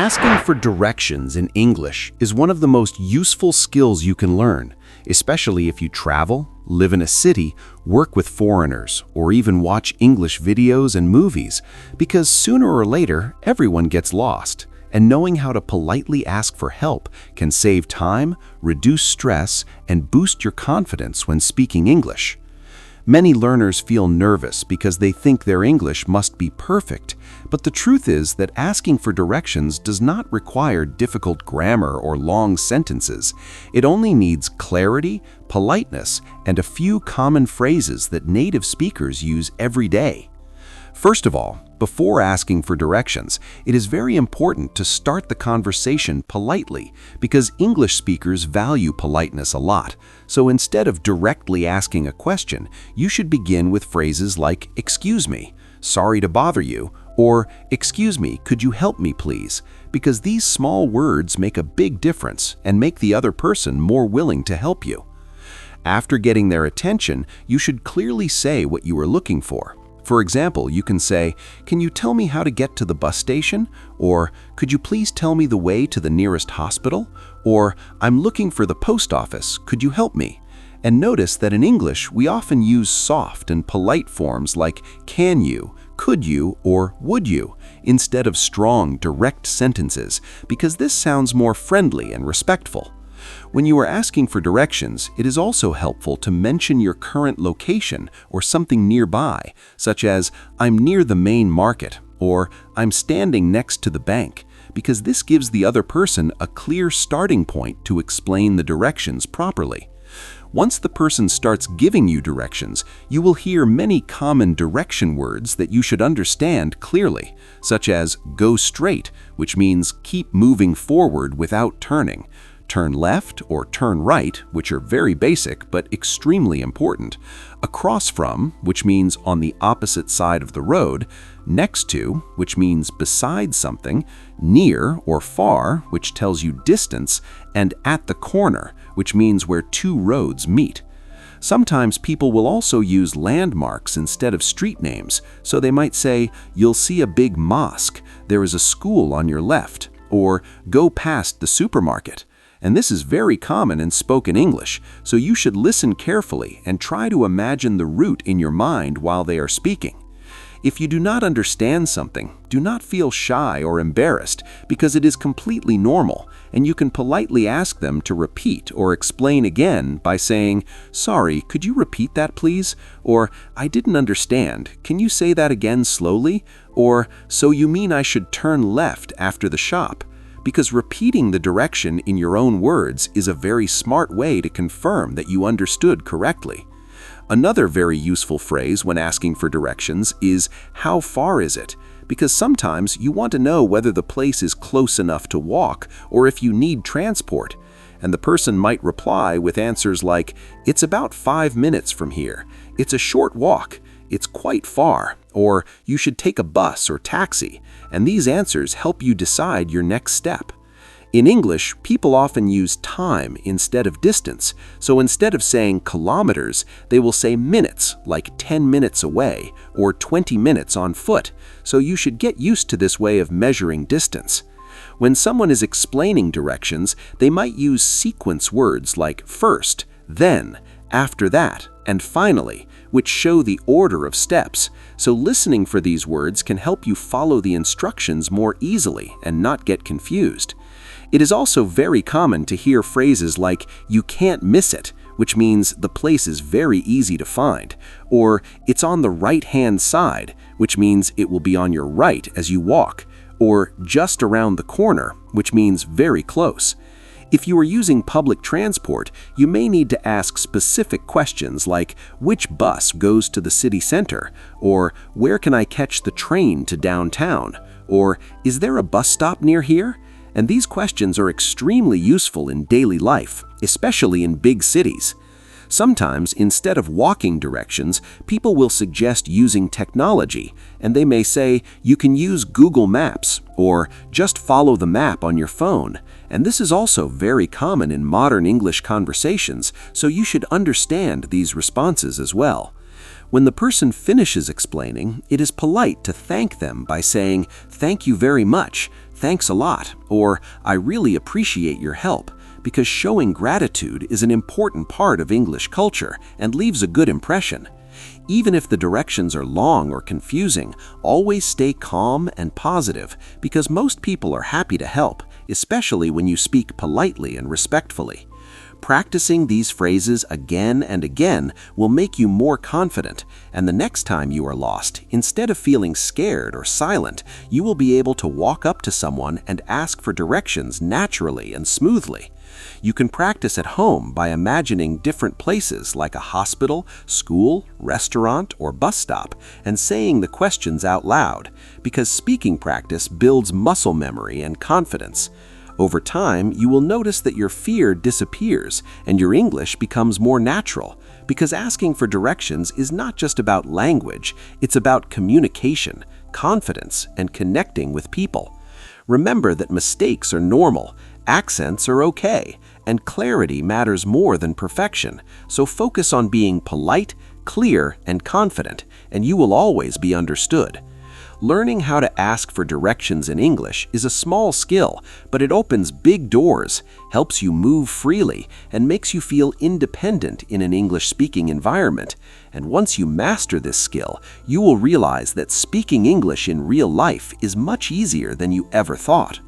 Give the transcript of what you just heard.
Asking for directions in English is one of the most useful skills you can learn, especially if you travel, live in a city, work with foreigners, or even watch English videos and movies, because sooner or later, everyone gets lost. And knowing how to politely ask for help can save time, reduce stress, and boost your confidence when speaking English. Many learners feel nervous because they think their English must be perfect, but the truth is that asking for directions does not require difficult grammar or long sentences. It only needs clarity, politeness, and a few common phrases that native speakers use every day. First of all, before asking for directions, it is very important to start the conversation politely because English speakers value politeness a lot. So instead of directly asking a question, you should begin with phrases like, "Excuse me," "Sorry to bother you," or "Excuse me, could you help me please?" Because these small words make a big difference and make the other person more willing to help you. After getting their attention, you should clearly say what you are looking for. For example, you can say, "Can you tell me how to get to the bus station?" Or, "Could you please tell me the way to the nearest hospital?" Or, "I'm looking for the post office. Could you help me?" And notice that in English, we often use soft and polite forms like "can you," "could you," or "would you," instead of strong, direct sentences, because this sounds more friendly and respectful. When you are asking for directions, it is also helpful to mention your current location or something nearby, such as, "I'm near the main market," or "I'm standing next to the bank," because this gives the other person a clear starting point to explain the directions properly. Once the person starts giving you directions, you will hear many common direction words that you should understand clearly, such as "go straight," which means keep moving forward without turning, "turn left" or "turn right," which are very basic but extremely important, "across from," which means on the opposite side of the road, "next to," which means beside something, "near" or "far," which tells you distance, and "at the corner," which means where two roads meet. Sometimes people will also use landmarks instead of street names, so they might say, "You'll see a big mosque," "There is a school on your left," or "Go past the supermarket." And this is very common in spoken English, so you should listen carefully and try to imagine the route in your mind while they are speaking. If you do not understand something, do not feel shy or embarrassed because it is completely normal, and you can politely ask them to repeat or explain again by saying, "Sorry, could you repeat that please?" Or, "I didn't understand. Can you say that again slowly?" Or, "So you mean I should turn left after the shop?" Because repeating the direction in your own words is a very smart way to confirm that you understood correctly. Another very useful phrase when asking for directions is, "How far is it?" Because sometimes you want to know whether the place is close enough to walk or if you need transport. And the person might reply with answers like, "It's about 5 minutes from here," "It's a short walk," "It's quite far," or "You should take a bus or taxi," and these answers help you decide your next step. In English, people often use time instead of distance, so instead of saying kilometers, they will say minutes, like 10 minutes away, or 20 minutes on foot, so you should get used to this way of measuring distance. When someone is explaining directions, they might use sequence words like first, then, after that, and finally, which show the order of steps, so listening for these words can help you follow the instructions more easily and not get confused. It is also very common to hear phrases like, "You can't miss it," which means the place is very easy to find, or "It's on the right-hand side," which means it will be on your right as you walk, or "just around the corner," which means very close. If you are using public transport, you may need to ask specific questions like, "Which bus goes to the city center?" or "Where can I catch the train to downtown?" or "Is there a bus stop near here?" And these questions are extremely useful in daily life, especially in big cities. Sometimes, instead of walking directions, people will suggest using technology, and they may say, "You can use Google Maps," or "Just follow the map on your phone." And this is also very common in modern English conversations, so you should understand these responses as well. When the person finishes explaining, it is polite to thank them by saying, "Thank you very much. "Thanks a lot," or "I really appreciate your help," because showing gratitude is an important part of English culture and leaves a good impression. Even if the directions are long or confusing, always stay calm and positive because most people are happy to help, especially when you speak politely and respectfully. Practicing these phrases again and again will make you more confident, and the next time you are lost, instead of feeling scared or silent, you will be able to walk up to someone and ask for directions naturally and smoothly. You can practice at home by imagining different places like a hospital, school, restaurant, or bus stop and saying the questions out loud, because speaking practice builds muscle memory and confidence. Over time, you will notice that your fear disappears and your English becomes more natural, because asking for directions is not just about language, it's about communication, confidence, and connecting with people. Remember that mistakes are normal, accents are okay, and clarity matters more than perfection, so focus on being polite, clear, and confident, and you will always be understood. Learning how to ask for directions in English is a small skill, but it opens big doors, helps you move freely, and makes you feel independent in an English-speaking environment. And once you master this skill, you will realize that speaking English in real life is much easier than you ever thought.